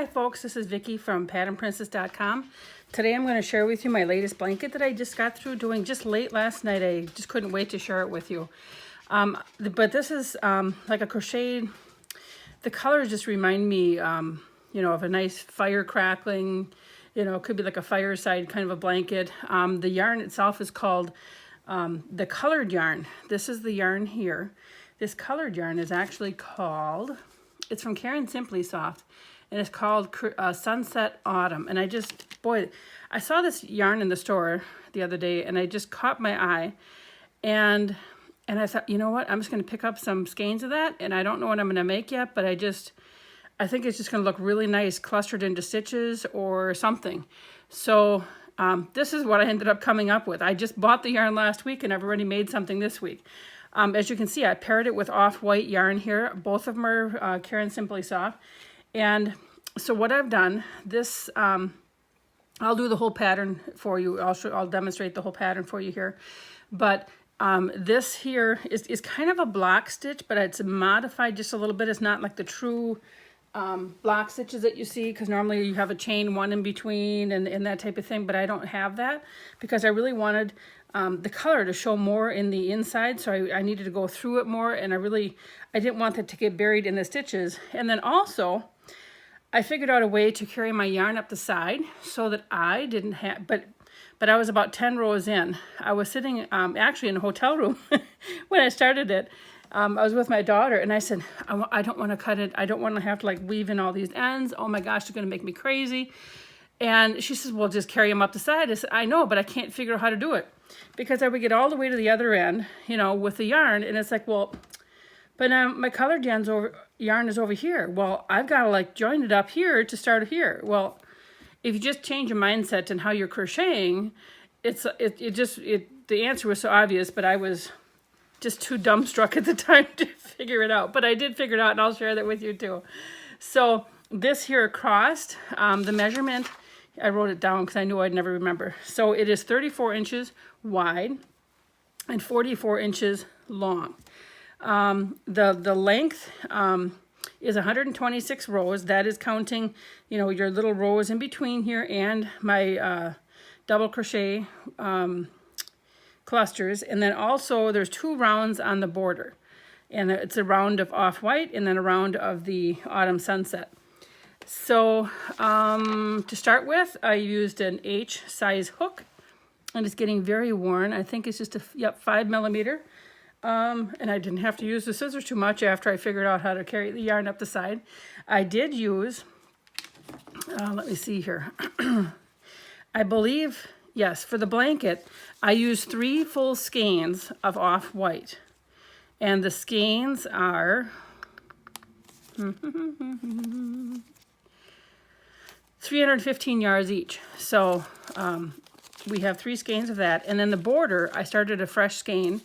Hi folks, this is Vicki from patternprincess.com. Today I'm going to share with you my latest blanket that I just got through doing just late last night. I just couldn't wait to share it with you. But this is like a crochet. The colors just remind me, you know, of a nice fire crackling. You know, it could be like a fireside kind of a blanket. The yarn itself is called the colored yarn. This is the yarn here. This colored yarn is actually called, it's from Caron Simply Soft. And it's called Sunset Autumn. And I just, boy, I saw this yarn in the store the other day and I just caught my eye. And I thought, you know what, I'm just going to pick up some skeins of that. And I don't know what I'm going to make yet, but I think it's just going to look really nice clustered into stitches or something. So this is what I ended up coming up with. I just bought the yarn last week and I've already made something this week. As you can see, I paired it with off-white yarn here. Both of them are Caron Simply Soft. And so what I've done, this, I'll do the whole pattern for you. I'll demonstrate the whole pattern for you here. But this here is kind of a block stitch, but it's modified just a little bit. It's not like the true block stitches that you see, because normally you have a chain one in between and that type of thing. But I don't have that because I really wanted the color to show more in the inside. So I needed to go through it more, and I didn't want it to get buried in the stitches. And then also, I figured out a way to carry my yarn up the side so that I didn't have, but I was about 10 rows in. I was sitting actually in a hotel room when I started it. I was with my daughter and I said, I don't want to cut it. I don't want to have to like weave in all these ends. Oh my gosh, they're going to make me crazy. And she says, well, just carry them up the side. I said, I know, but I can't figure out how to do it, because I would get all the way to the other end, you know, with the yarn. And it's like, well, but now my colored yarn is over here. Well, I've got to like join it up here to start here. Well, if you just change your mindset and how you're crocheting, the answer was so obvious, but I was just too dumbstruck at the time to figure it out. But I did figure it out, and I'll share that with you too. So this here across, the measurement, I wrote it down because I knew I'd never remember. So it is 34 inches wide and 44 inches long. The length is 126 rows. That is counting, you know, your little rows in between here and my double crochet clusters. And then also there's 2 rounds on the border. And it's a round of off-white and then a round of the autumn sunset. So to start with, I used an H size hook, and it's getting very worn. I think it's just a 5 millimeter. And I didn't have to use the scissors too much after I figured out how to carry the yarn up the side. I did use, let me see here. I believe, yes, for the blanket, I used 3 full skeins of off-white. And the skeins are 315 yards each. So we have 3 skeins of that. And then the border, I started a fresh skein.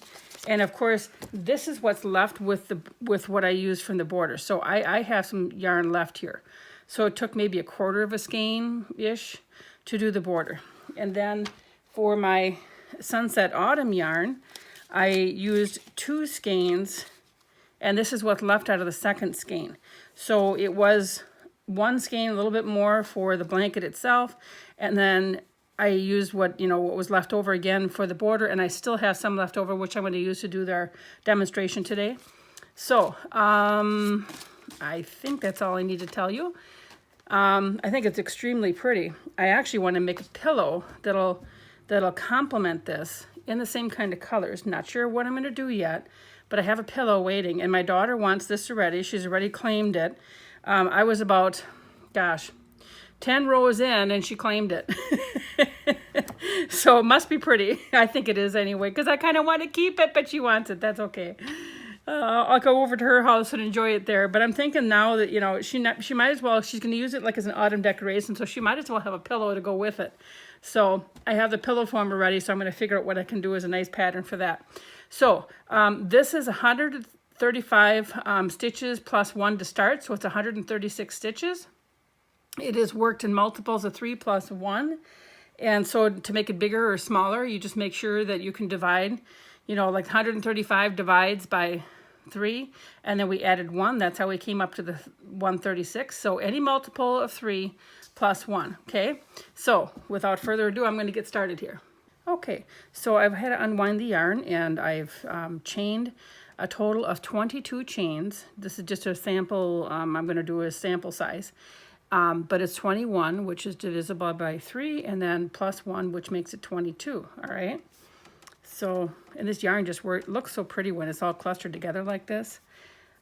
And of course, this is what's left with what I used from the border. So I have some yarn left here. So it took maybe a quarter of a skein-ish to do the border. And then for my Sunset Autumn yarn, I used 2 skeins, and this is what's left out of the second skein. So it was 1 skein, a little bit more for the blanket itself, and then I used what was left over again for the border, and I still have some left over, which I'm going to use to do their demonstration today. So I think that's all I need to tell you. I think it's extremely pretty. I actually want to make a pillow that'll complement this in the same kind of colors. Not sure what I'm going to do yet, but I have a pillow waiting, and my daughter wants this already. She's already claimed it. I was about, gosh, 10 rows in and she claimed it. So it must be pretty. I think it is anyway, because I kind of want to keep it, but she wants it. That's okay. I'll go over to her house and enjoy it there. But I'm thinking now that, you know, she might as well, she's going to use it like as an autumn decoration, so she might as well have a pillow to go with it. So I have the pillow former ready, so I'm going to figure out what I can do as a nice pattern for that. So this is 135 stitches plus 1 to start, so it's 136 stitches. It is worked in multiples of 3 plus 1. And so to make it bigger or smaller, you just make sure that you can divide, you know, like 135 divides by 3, and then we added 1. That's how we came up to the 136. So any multiple of 3 plus 1, okay? So without further ado, I'm going to get started here. Okay, so I've had to unwind the yarn, and I've chained a total of 22 chains. This is just a sample. I'm going to do a sample size. But it's 21, which is divisible by 3, and then plus 1, which makes it 22, all right? So, and this yarn just looks so pretty when it's all clustered together like this.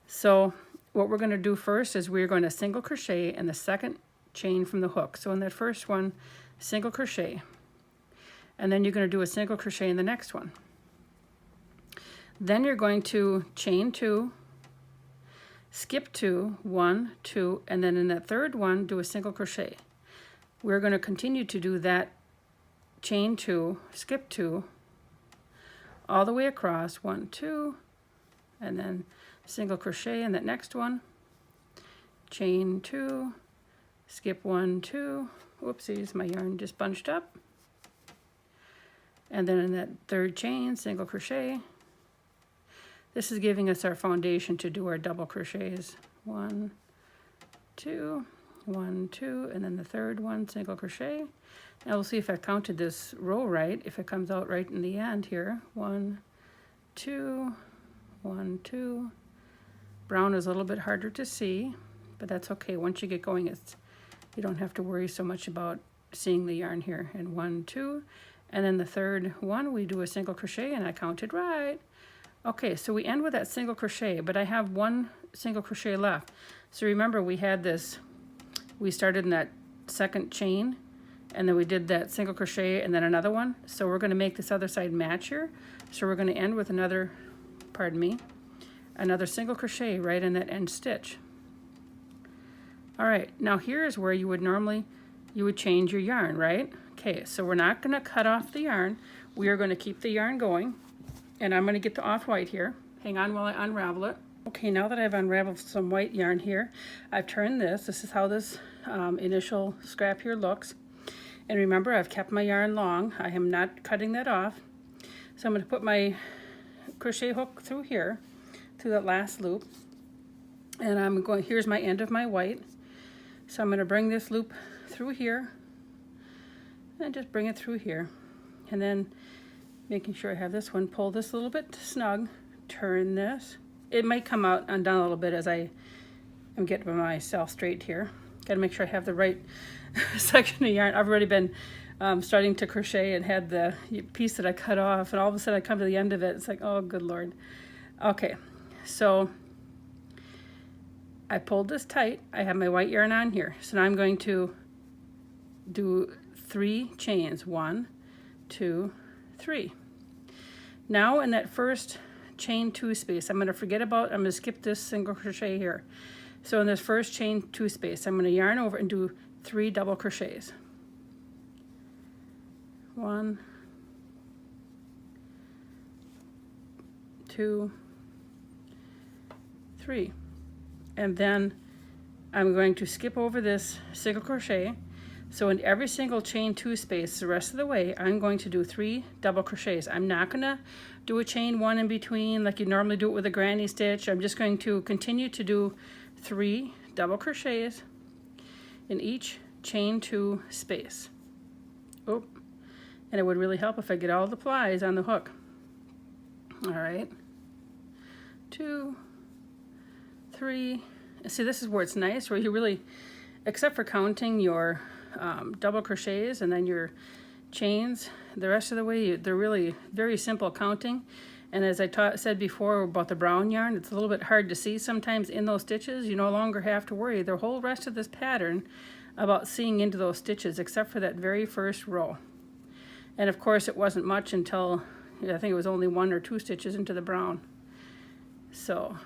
So what we're going to do first is we're going to single crochet in the second chain from the hook. So in that first one, single crochet. And then you're going to do a single crochet in the next one. Then you're going to chain 2, skip 2, 1, 2, and then in that third one, do a single crochet. We're going to continue to do that chain 2, skip 2, all the way across, 1, 2, and then single crochet in that next one, chain 2, skip 1, 2, whoopsies, my yarn just bunched up, and then in that third chain, single crochet. This is giving us our foundation to do our double crochets. 1, 2, 1, 2, and then the third one, single crochet. Now we'll see if I counted this row right, if it comes out right in the end here. 1, 2, 1, 2. Brown is a little bit harder to see, but that's okay. Once you get going, you don't have to worry so much about seeing the yarn here. And 1, 2, and then the third one, we do a single crochet, and I counted right. Okay, so we end with that single crochet, but I have one single crochet left. So remember, we had this, we started in that second chain, and then we did that single crochet and then another one. So we're going to make this other side match here. So we're going to end with another, pardon me, another single crochet right in that end stitch. All right, now here is where you would normally, you would change your yarn, right? Okay, so we're not going to cut off the yarn. We are going to keep the yarn going. And I'm going to get the off-white here. Hang on while I unravel it. Okay, now that I've unraveled some white yarn here, I've turned this. This is how this initial scrap here looks. And remember, I've kept my yarn long. I am not cutting that off. So I'm going to put my crochet hook through here, through that last loop. And I'm going, here's my end of my white. So I'm going to bring this loop through here. And just bring it through here. And then making sure I have this one, pull this a little bit snug, turn this. It might come out undone a little bit as I am getting myself straight here. Got to make sure I have the right section of yarn. I've already been starting to crochet and had the piece that I cut off, and all of a sudden I come to the end of it. It's like, oh, good Lord. Okay, so I pulled this tight. I have my white yarn on here. So now I'm going to do 3 chains. 1, 2, 3. Now in that first chain 2 space, I'm going to skip this single crochet here. So in this first chain 2 space, I'm going to yarn over and do 3 double crochets. 1, 2, 3. And then I'm going to skip over this single crochet. So in every single chain 2 space, the rest of the way, I'm going to do 3 double crochets. I'm not going to do a chain 1 in between like you normally do it with a granny stitch. I'm just going to continue to do 3 double crochets in each chain 2 space. Oh, and it would really help if I get all the plies on the hook. All right, 2, 3. See, this is where it's nice, where you really, except for counting your double crochets and then your chains, the rest of the way they're really very simple counting. And as I said before about the brown yarn, it's a little bit hard to see sometimes in those stitches. You no longer have to worry the whole rest of this pattern about seeing into those stitches, except for that very first row. And of course it wasn't much until, I think it was only 1 or 2 stitches into the brown. So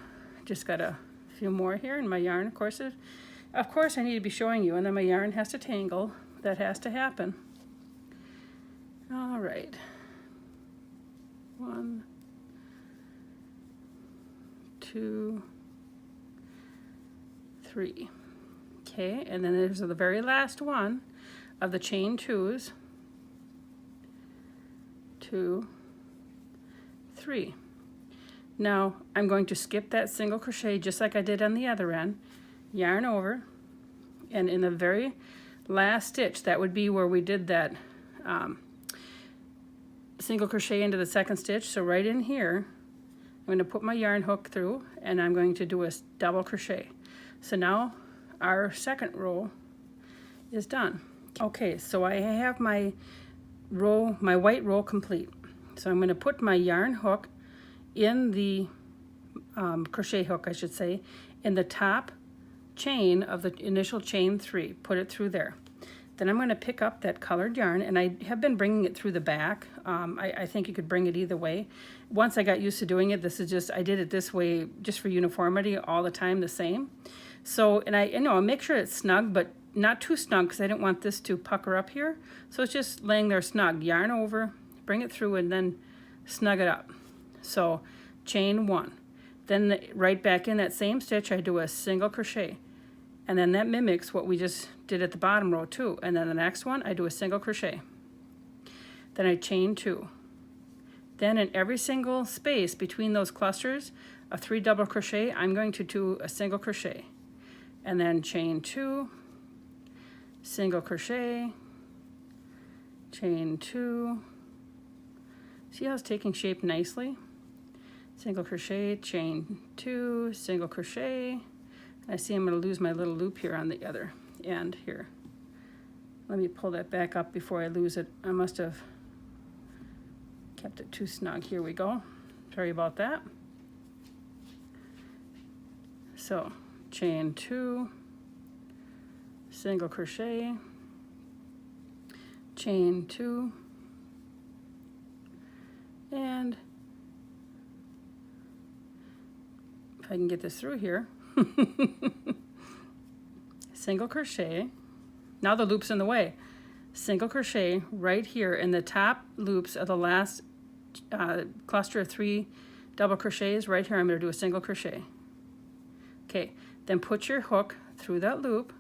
just got a few more here in my yarn. Of course I need to be showing you, and then my yarn has to tangle. That has to happen. All right. 1, 2, 3. Okay, and then there's the very last one of the chain 2s. 2, 3. Now I'm going to skip that single crochet just like I did on the other end, yarn over, and in the very last stitch, that would be where we did that single crochet into the second stitch. So right in here, I'm going to put my yarn hook through and I'm going to do a double crochet. So now our second row is done. Okay, so I have my row, my white row complete. So I'm going to put my yarn hook in the crochet hook, I should say, in the top chain of the initial chain 3. Put it through there. Then I'm going to pick up that colored yarn, and I have been bringing it through the back. I think you could bring it either way. Once I got used to doing it, this is just, I did it this way just for uniformity all the time, the same. So, and I make sure it's snug, but not too snug because I didn't want this to pucker up here. So it's just laying there snug. Yarn over, bring it through, and then snug it up. So chain 1. Then right back in that same stitch, I do a single crochet. And then that mimics what we just did at the bottom row too. And then the next one, I do a single crochet. Then I chain 2. Then in every single space between those clusters of 3 double crochet, I'm going to do a single crochet. And then chain 2, single crochet, chain 2. See how it's taking shape nicely? Single crochet, chain 2, single crochet. I see I'm going to lose my little loop here on the other end here. Let me pull that back up before I lose it. I must have kept it too snug. Here we go. Sorry about that. So chain 2, single crochet, chain 2, and if I can get this through here, single crochet. Now the loop's in the way. Single crochet right here in the top loops of the last cluster of 3 double crochets. Right here I'm going to do a single crochet. Okay, then put your hook through that loop.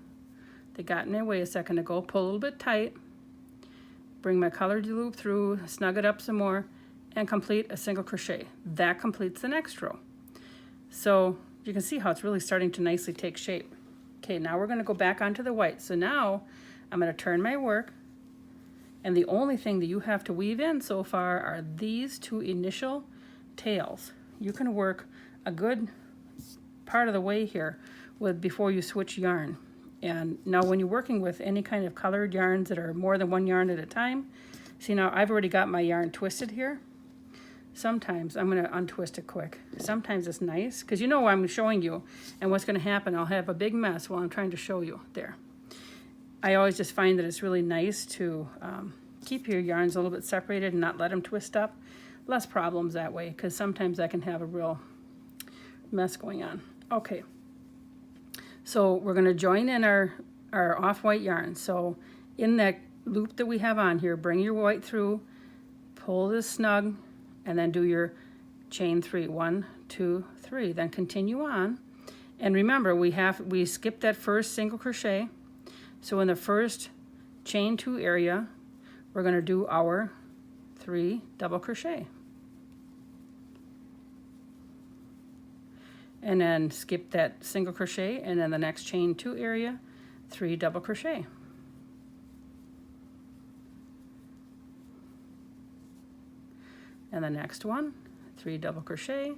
They got in my way a second ago. Pull a little bit tight. Bring my colored loop through, snug it up some more, and complete a single crochet. That completes the next row. So you can see how it's really starting to nicely take shape. Okay, now we're going to go back onto the white. So now I'm going to turn my work, and the only thing that you have to weave in so far are these 2 initial tails. You can work a good part of the way here before you switch yarn. And now when you're working with any kind of colored yarns that are more than 1 yarn at a time, see now I've already got my yarn twisted here. Sometimes I'm going to untwist it quick. Sometimes it's nice because you know I'm showing you, and what's going to happen, I'll have a big mess while I'm trying to show you there. I always just find that it's really nice to keep your yarns a little bit separated and not let them twist up. Less problems that way because sometimes I can have a real mess going on. Okay, so we're going to join in our off-white yarn. So in that loop that we have on here, bring your white through, pull this snug, and then do your chain 3, 1, 2, 3. Then continue on, and remember we skipped that first single crochet. So in the first chain 2 area, we're going to do our 3 double crochet, and then skip that single crochet, and then the next chain 2 area, 3 double crochet. And the next one, 3 double crochet.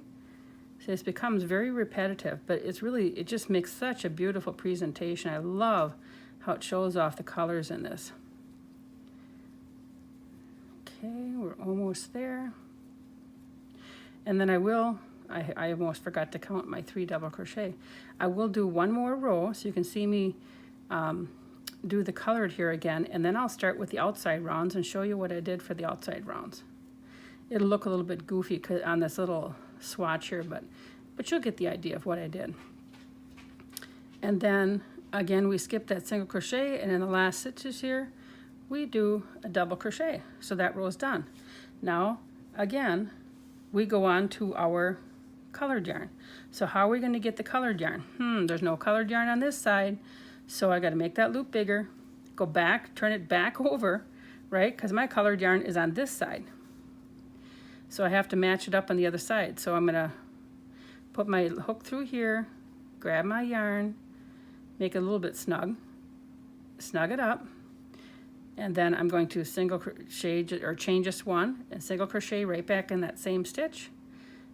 So this becomes very repetitive, but it just makes such a beautiful presentation. I love how it shows off the colors in this. Okay, we're almost there. And then I almost forgot to count my 3 double crochet. I will do 1 more row so you can see me do the colored here again, and then I'll start with the outside rounds and show you what I did for the outside rounds. It'll look a little bit goofy on this little swatch here, but you'll get the idea of what I did. And then again we skip that single crochet, and in the last stitches here we do a double crochet. So that row is done. Now again we go on to our colored yarn. So how are we going to get the colored yarn? There's no colored yarn on this side, so I got to make that loop bigger, go back, turn it back over, right, because my colored yarn is on this side. So I have to match it up on the other side. So I'm going to put my hook through here, grab my yarn, make it a little bit snug, snug it up, and then I'm going to single crochet or chain just one and single crochet right back in that same stitch,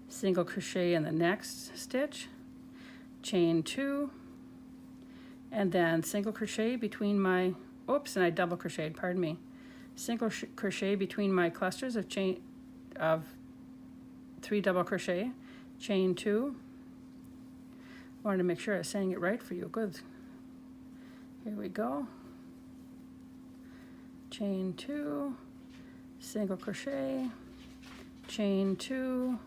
single crochet in the next stitch, chain two, and then single crochet between my, oops, and I double crocheted, pardon me, single crochet between my clusters of chain of 3 double crochet, chain two. Wanted to make sure I was saying it right for you. Good. Here we go. Chain two, single crochet, chain two,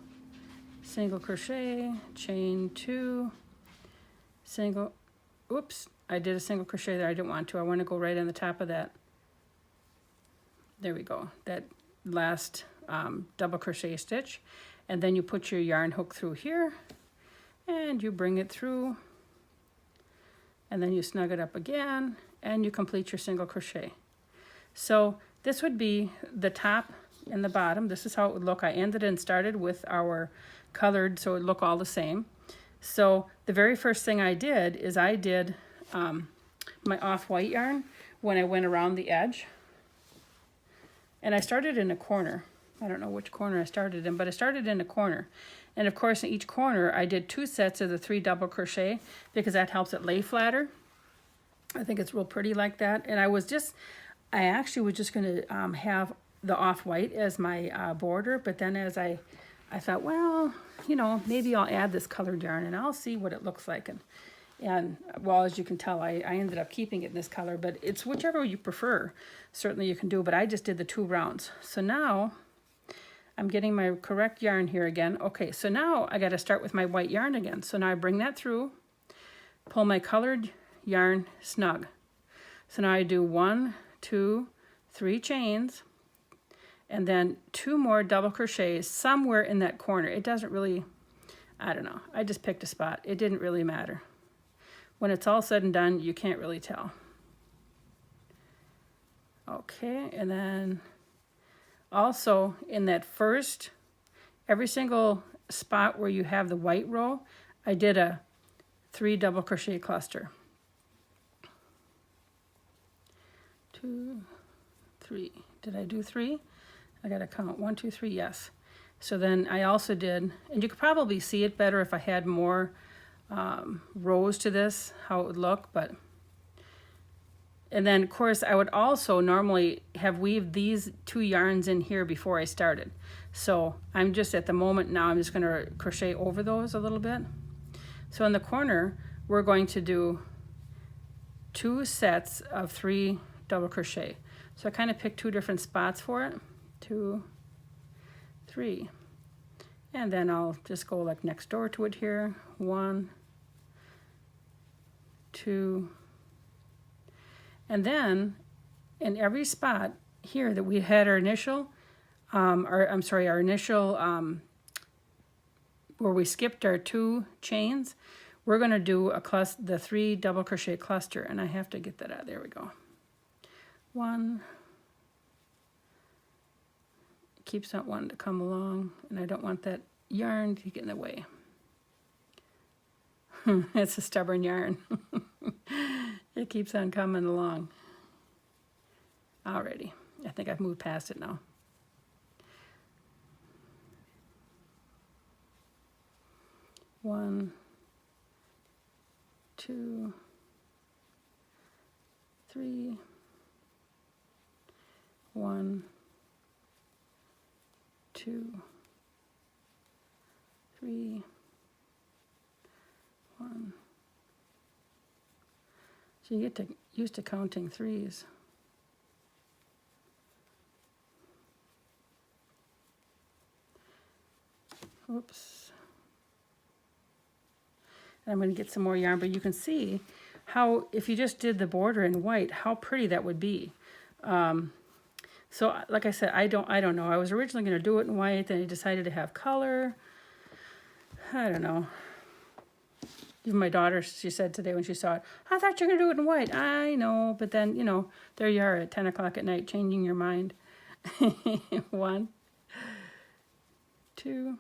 single crochet, chain two, single, oops, I did a single crochet there. I didn't want to. I want to go right on the top of that. There we go. That last double crochet stitch. And then you put your yarn hook through here and you bring it through, and then you snug it up again and you complete your single crochet. So this would be the top and the bottom. This is how it would look. I ended and started with our colored so it would look all the same. So the very first thing I did is I did my off-white yarn when I went around the edge. And I started in a corner. I don't know which corner I started in, but I started in a corner. And of course in each corner I did 2 sets of the 3 double crochet because that helps it lay flatter. I think it's real pretty like that. And I actually was just going to have the off-white as my border, but then as I thought, well, you know, maybe I'll add this colored yarn and I'll see what it looks like. And well, as you can tell, I ended up keeping it in this color, but it's whichever you prefer. Certainly you can do, but I just did the 2 rounds. So now I'm getting my correct yarn here again. Okay, so now I got to start with my white yarn again. So now I bring that through, pull my colored yarn snug. So now I do 1, 2, 3 chains, and then 2 more double crochets somewhere in that corner. It doesn't really, I don't know. I just picked a spot. It didn't really matter. When it's all said and done, you can't really tell. Okay, and then also in that first, every single spot where you have the white row, I did a 3 double crochet cluster. 2, 3. Did I do 3? I gotta count. 1, 2, 3. Yes. So then I also did, and you could probably see it better if I had more rows to this, how it would look, but. And then of course I would also normally have weaved these 2 yarns in here before I started. So I'm just at the moment now, I'm just going to crochet over those a little bit. So in the corner, we're going to do 2 sets of 3 double crochet. So I kind of picked 2 different spots for it. 2, 3. And then I'll just go like next door to it here. 1, 2. And then in every spot here that we had our initial, our initial, where we skipped our 2 chains, we're going to do the 3 double crochet cluster. And I have to get that out. There we go. 1. It keeps not wanting to come along, and I don't want that yarn to get in the way. It's a stubborn yarn. It keeps on coming along. Alrighty, I think I've moved past it now. One, 2, 3. 1, 2, 3. 1. So you get used to counting 3s. Oops. And I'm going to get some more yarn, but you can see how, if you just did the border in white, how pretty that would be. So like I said, I don't know. I was originally going to do it in white, then I decided to have color. I don't know. Even my daughter, she said today when she saw it, I thought you were going to do it in white. I know, but then, you know, there you are at 10 o'clock at night changing your mind. 1, 2,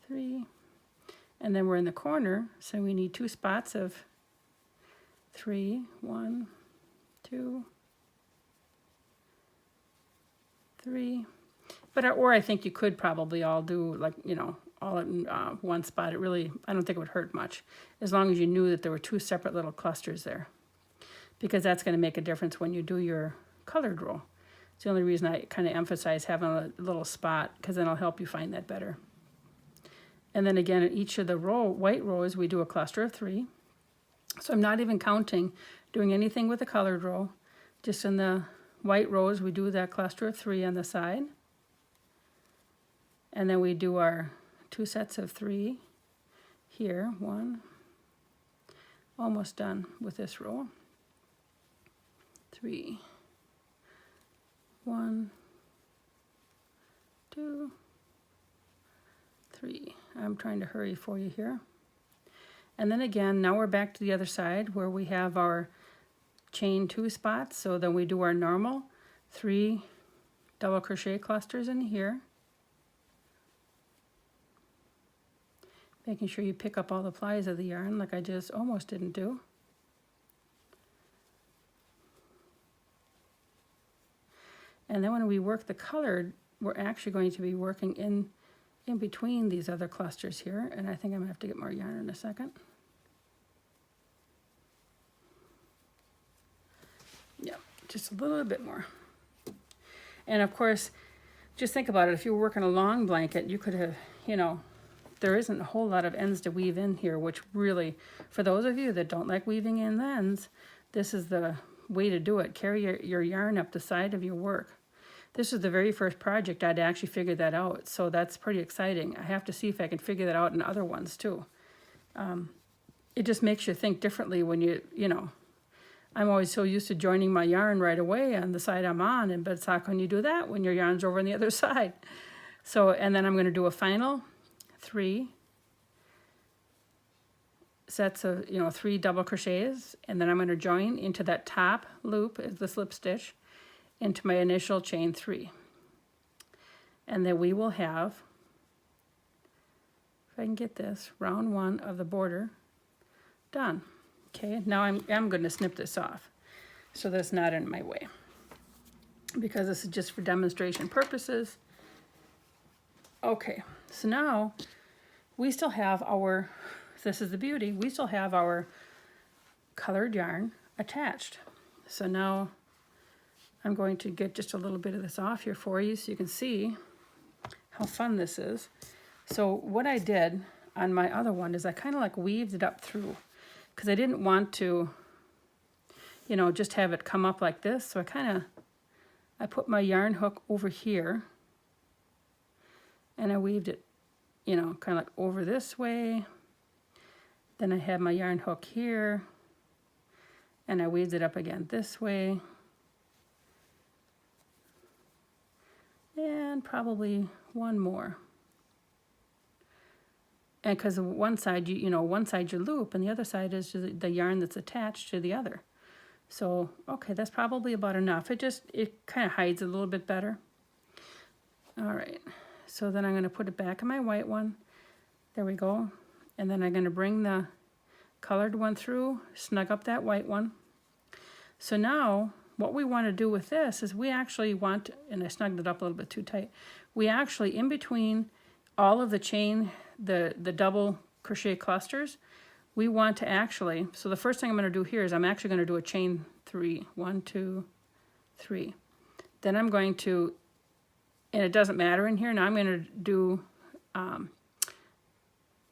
3, and then we're in the corner, so we need 2 spots of 3, 1, 2, 3. But or I think you could probably all do, like, you know, all in one spot. It really, I don't think it would hurt much, as long as you knew that there were 2 separate little clusters there, because that's going to make a difference when you do your colored row. It's the only reason I kind of emphasize having a little spot, because then it'll help you find that better. And then again, in each of the white rows, we do a cluster of 3. So I'm not even counting doing anything with the colored row. Just in the white rows, we do that cluster of 3 on the side. And then we do our 2 sets of 3 here. 1. Almost done with this row. 3. 1, 2, 3. I'm trying to hurry for you here. And then again, now we're back to the other side where we have our chain 2 spots. So then we do our normal 3 double crochet clusters in here. Making sure you pick up all the plies of the yarn, like I just almost didn't do. And then when we work the colored, we're actually going to be working in between these other clusters here. And I think I'm going to have to get more yarn in a second. Yeah, just a little bit more. And of course, just think about it. If you were working a long blanket, you could have, you know, there isn't a whole lot of ends to weave in here, which really, for those of you that don't like weaving in the ends, this is the way to do it. Carry your yarn up the side of your work. This is the very first project I'd actually figured that out, so that's pretty exciting. I have to see if I can figure that out in other ones too. It just makes you think differently when you know, I'm always so used to joining my yarn right away on the side I'm on, but it's how can you do that when your yarn's over on the other side? So, and then I'm going to do a final 3 sets of, you know, 3 double crochets, and then I'm going to join into that top loop as the slip stitch into my initial chain 3, and then we will have, if I can get this, round 1 of the border done. Okay, now I'm going to snip this off so that's not in my way, because this is just for demonstration purposes. Okay, so now we still have our, this is the beauty, we still have our colored yarn attached. So now I'm going to get just a little bit of this off here for you so you can see how fun this is. So what I did on my other one is I kind of like weaved it up through, because I didn't want to, you know, just have it come up like this. So I put my yarn hook over here, and I weaved it, you know, kind of like over this way. Then I had my yarn hook here, and I weaved it up again this way. And probably one more. And because one side, you know, one side you loop, and the other side is just the yarn that's attached to the other. So, okay, that's probably about enough. It kind of hides a little bit better. All right, so then I'm going to put it back in my white one. There we go. And then I'm going to bring the colored one through, snug up that white one. So now what we want to do with this is we actually want, and I snugged it up a little bit too tight, we actually, in between all of the chain, the double crochet clusters, we want to actually, so the first thing I'm going to do here is I'm actually going to do a chain 3. 1, 2, 3. Then I'm going to, and it doesn't matter in here, now I'm going to do,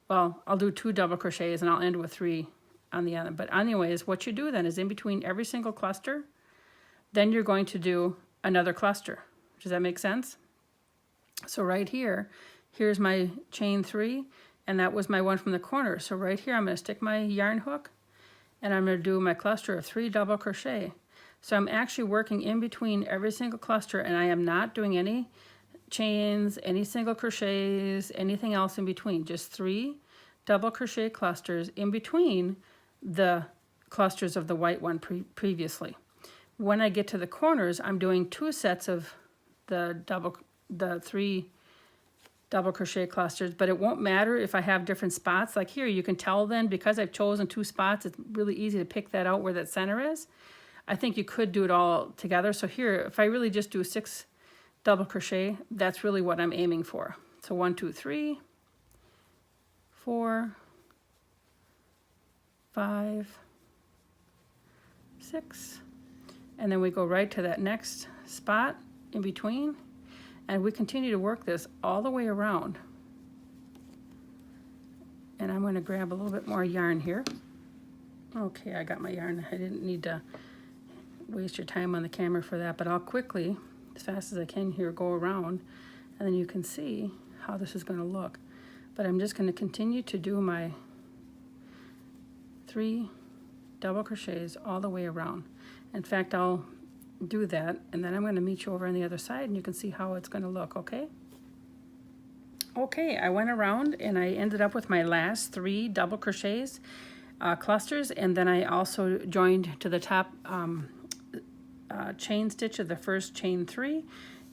well, I'll do 2 double crochets and I'll end with 3 on the end. But anyways, what you do then is in between every single cluster, then you're going to do another cluster. Does that make sense? So right here, here's my chain 3, and that was my one from the corner. So right here, I'm going to stick my yarn hook, and I'm going to do my cluster of 3 double crochet. So I'm actually working in between every single cluster, and I am not doing any chains, any single crochets, anything else in between. Just 3 double crochet clusters in between the clusters of the white one previously. When I get to the corners, I'm doing 2 sets of the 3 double crochet clusters, but it won't matter if I have different spots. Like here, you can tell then, because I've chosen 2 spots, it's really easy to pick that out where that center is. I think you could do it all together. So here, if I really just do 6 double crochet, that's really what I'm aiming for. So 1, 2, 3, 4, 5, 6, and then we go right to that next spot in between, and we continue to work this all the way around. And I'm going to grab a little bit more yarn here. Okay, I got my yarn. I didn't need to waste your time on the camera for that, but I'll quickly, as fast as I can here, go around, and then you can see how this is going to look. But I'm just going to continue to do my 3 double crochets all the way around. In fact, I'll do that, and then I'm going to meet you over on the other side, and you can see how it's going to look. Okay, I went around and I ended up with my last 3 double crochets clusters, and then I also joined to the top chain stitch of the first chain 3,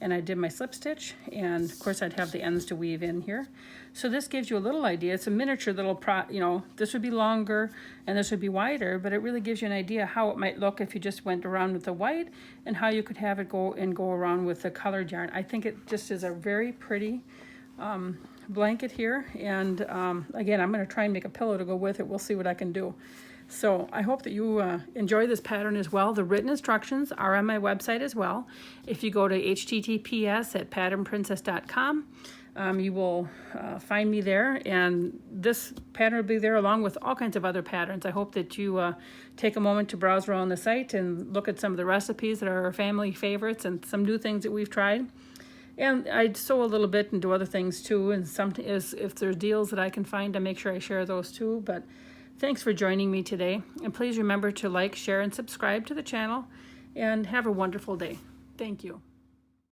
and I did my slip stitch, and of course I'd have the ends to weave in here. So this gives you a little idea. It's a miniature little this would be longer and this would be wider, but it really gives you an idea how it might look if you just went around with the white, and how you could have it go around with the colored yarn. I think it just is a very pretty blanket here, and again, I'm going to try and make a pillow to go with it. We'll see what I can do. So I hope that you enjoy this pattern as well. The written instructions are on my website as well. If you go to https://patternprincess.com, you will find me there, and this pattern will be there along with all kinds of other patterns. I hope that you take a moment to browse around the site and look at some of the recipes that are our family favorites and some new things that we've tried. And I sew a little bit and do other things too, and if there's deals that I can find, I make sure I share those too. But thanks for joining me today, and please remember to like, share, and subscribe to the channel, and have a wonderful day. Thank you.